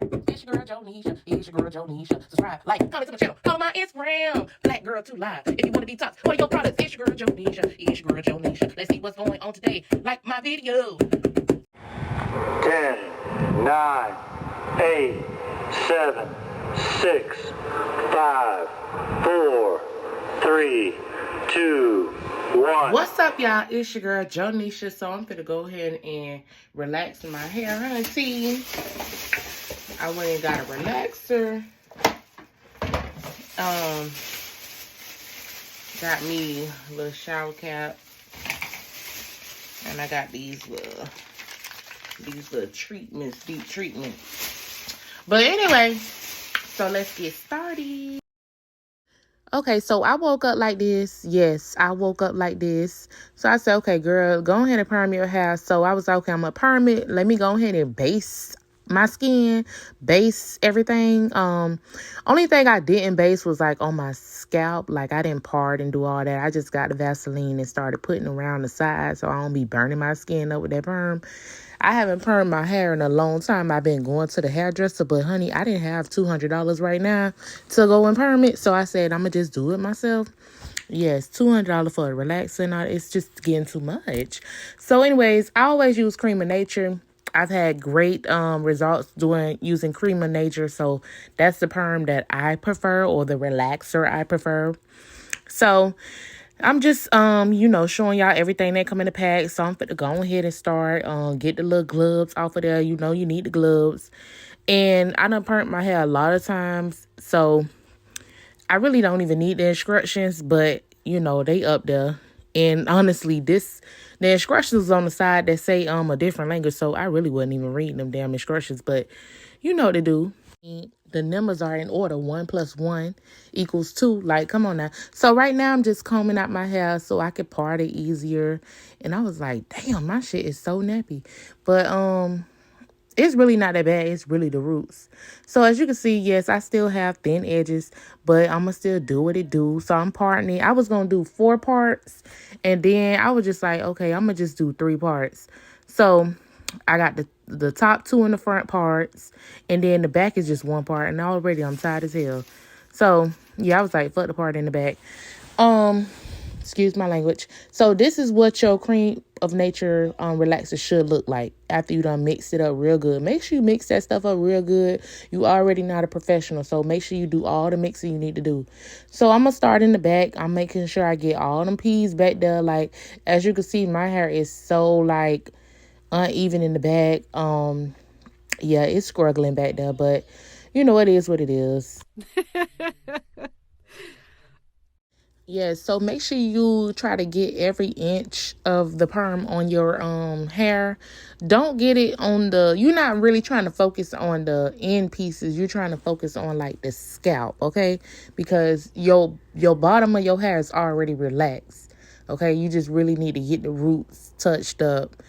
It's your girl Jonisha. It's your girl Jonisha. Subscribe, like, comment to my channel. Follow my Instagram. Black Girl 2 Live. If you want to detox one of your products, it's your girl Jonisha. It's your girl Jonisha. Let's see what's going on today. Like my video. 10, 9, 8, 7, 6, 5, 4, 3, 2, 1. What's up, y'all? It's your girl Jonisha. So I'm gonna go ahead and relax my hair, honey. I went and got a relaxer. Got me a little shower cap, and I got these little treatments, deep treatments. But anyway, so let's get started. Okay, so I woke up like this. Yes, I woke up like this. So I said, okay, girl, go ahead and perm your hair. So I was like, okay, I'm gonna perm it. Let me go ahead and base my skin, base everything. Only thing I didn't base was like on my scalp. Like I didn't part and do all that. I just got the Vaseline and started putting around the side so I don't be burning my skin up with that perm. I haven't permed my hair in a long time. I've been going to the hairdresser, but honey, I didn't have $200 right now to go and perm it. So I said, I'm going to just do it myself. Yes, $200 for a relaxing. It's just getting too much. So anyways, I always use Cream of Nature. I've had great results using Cream of Nature. So that's the perm that I prefer, or the relaxer I prefer. So I'm just, showing y'all everything that come in the pack. So I'm finna go ahead and start, get the little gloves off of there. You know, you need the gloves. And I done permed my hair a lot of times. So I really don't even need the instructions, but, you know, they up there. And honestly, the instructions on the side that say a different language. So I really wasn't even reading them damn instructions. But you know what to do. The numbers are in order. 1 + 1 = 2. Like, come on now. So right now I'm just combing out my hair so I could part it easier. And I was like, damn, my shit is so nappy. But it's really not that bad. It's really the roots. So as you can see, yes, I still have thin edges, but I'm gonna still do what it do. So I'm parting it. I was gonna do 4 parts, and then I was just like, okay, I'm gonna just do 3 parts. So I got the top 2 in the front parts, and then the back is just 1 part, and already I'm tired as hell. So yeah, I was like, fuck the part in the back. Excuse my language. So this is what your Cream of Nature relaxer should look like after you done mixed it up real good. Make sure you mix that stuff up real good. You already not a professional, so make sure you do all the mixing you need to do. So I'm gonna start in the back. I'm making sure I get all them peas back there. Like, as you can see, my hair is so like uneven in the back. Yeah, it's struggling back there, but you know, it is what it is. Yeah, so make sure you try to get every inch of the perm on your hair. Don't get it on you're not really trying to focus on the end pieces. You're trying to focus on like the scalp, okay? Because your bottom of your hair is already relaxed, okay? You just really need to get the roots touched up,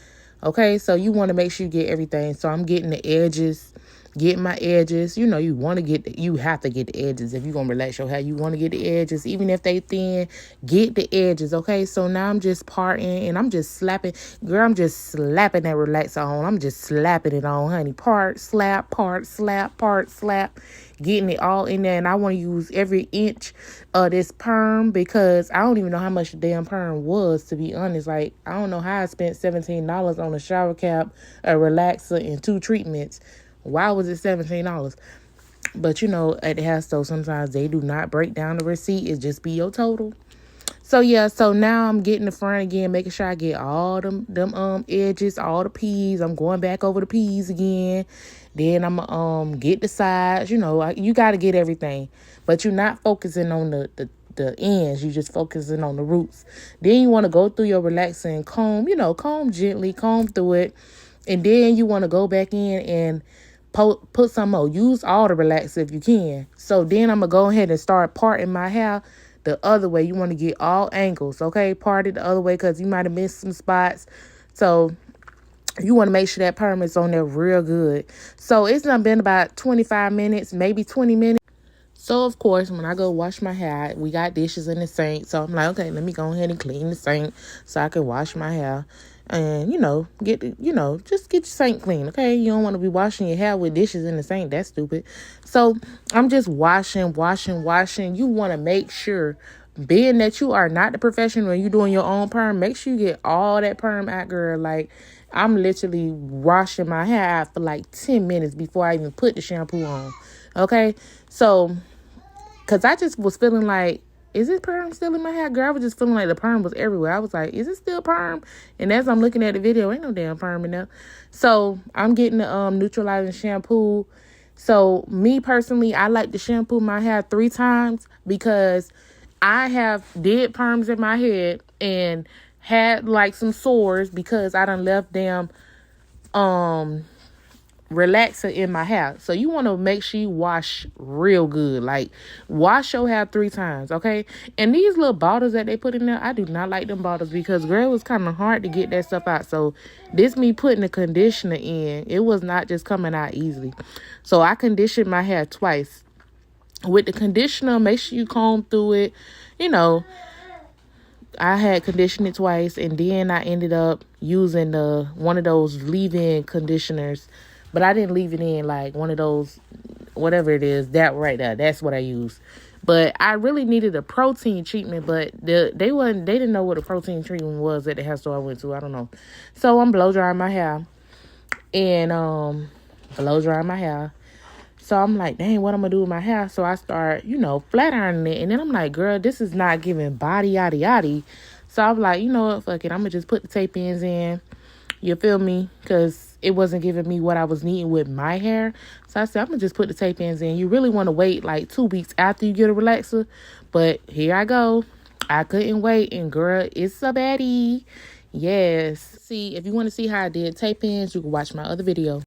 okay? So you want to make sure you get everything. So I'm getting the edges. Get my edges. You know, you have to get the edges. If you're going to relax your hair, you want to get the edges. Even if they thin, get the edges, okay? So now I'm just parting, and I'm just slapping. Girl, I'm just slapping that relaxer on. I'm just slapping it on, honey. Part, slap, part, slap, part, slap. Getting it all in there. And I want to use every inch of this perm, because I don't even know how much the damn perm was, to be honest. Like, I don't know how I spent $17 on a shower cap, a relaxer, and 2 treatments. Why was it $17? But you know, at the hair store, sometimes they do not break down the receipt. It just be your total. So yeah, so now I'm getting the front again, making sure I get all them edges, all the P's. I'm going back over the P's again. Then I'm get the sides. You know, you got to get everything, but you're not focusing on the ends. You just focusing on the roots. Then you want to go through your relaxer and comb. You know, comb gently, comb through it, and then you want to go back in and put some more. Use all the relaxer if you can. So then I'm going to go ahead and start parting my hair the other way. You want to get all angles, okay? Part it the other way, because you might have missed some spots. So you want to make sure that perm is on there real good. So it's done been about 25 minutes, maybe 20 minutes. So, of course, when I go wash my hair, we got dishes in the sink. So I'm like, okay, let me go ahead and clean the sink so I can wash my hair. And, just get your sink clean, okay? You don't want to be washing your hair with dishes in the sink. That's stupid. So I'm just washing. You want to make sure, being that you are not the professional and you're doing your own perm, make sure you get all that perm out, girl. Like, I'm literally washing my hair out for like 10 minutes before I even put the shampoo on, okay? So, because I just was feeling like, is this perm still in my hair? Girl, I was just feeling like the perm was everywhere. I was like, is it still perm? And as I'm looking at the video, ain't no damn perm in there. So I'm getting the neutralizing shampoo. So me personally, I like to shampoo my hair 3 times because I have dead perms in my head and had like some sores because I done left them relaxer in my hair. So you want to make sure you wash real good. Like, wash your hair 3 times, okay? And these little bottles that they put in there, I do not like them bottles because, girl, it was kind of hard to get that stuff out. So this me putting the conditioner in, it was not just coming out easily. So I conditioned my hair twice. With the conditioner, make sure you comb through it. I had conditioned it twice, and then I ended up using one of those leave-in conditioners. But I didn't leave it in like one of those, whatever it is, that right there. That's what I used. But I really needed a protein treatment, but they didn't know what a protein treatment was at the hair store I went to. I don't know. So I'm blow drying my hair. And blow drying my hair. So I'm like, dang, what I'm going to do with my hair? So I start, flat ironing it. And then I'm like, girl, this is not giving body, yaddy, yaddy. So I'm like, you know what, fuck it. I'm going to just put the tape ends in. You feel me? Because it wasn't giving me what I was needing with my hair. So I said, I'm going to just put the tape ends in. You really want to wait like 2 weeks after you get a relaxer. But here I go. I couldn't wait. And girl, it's a baddie. Yes. See, if you want to see how I did tape ends, you can watch my other video.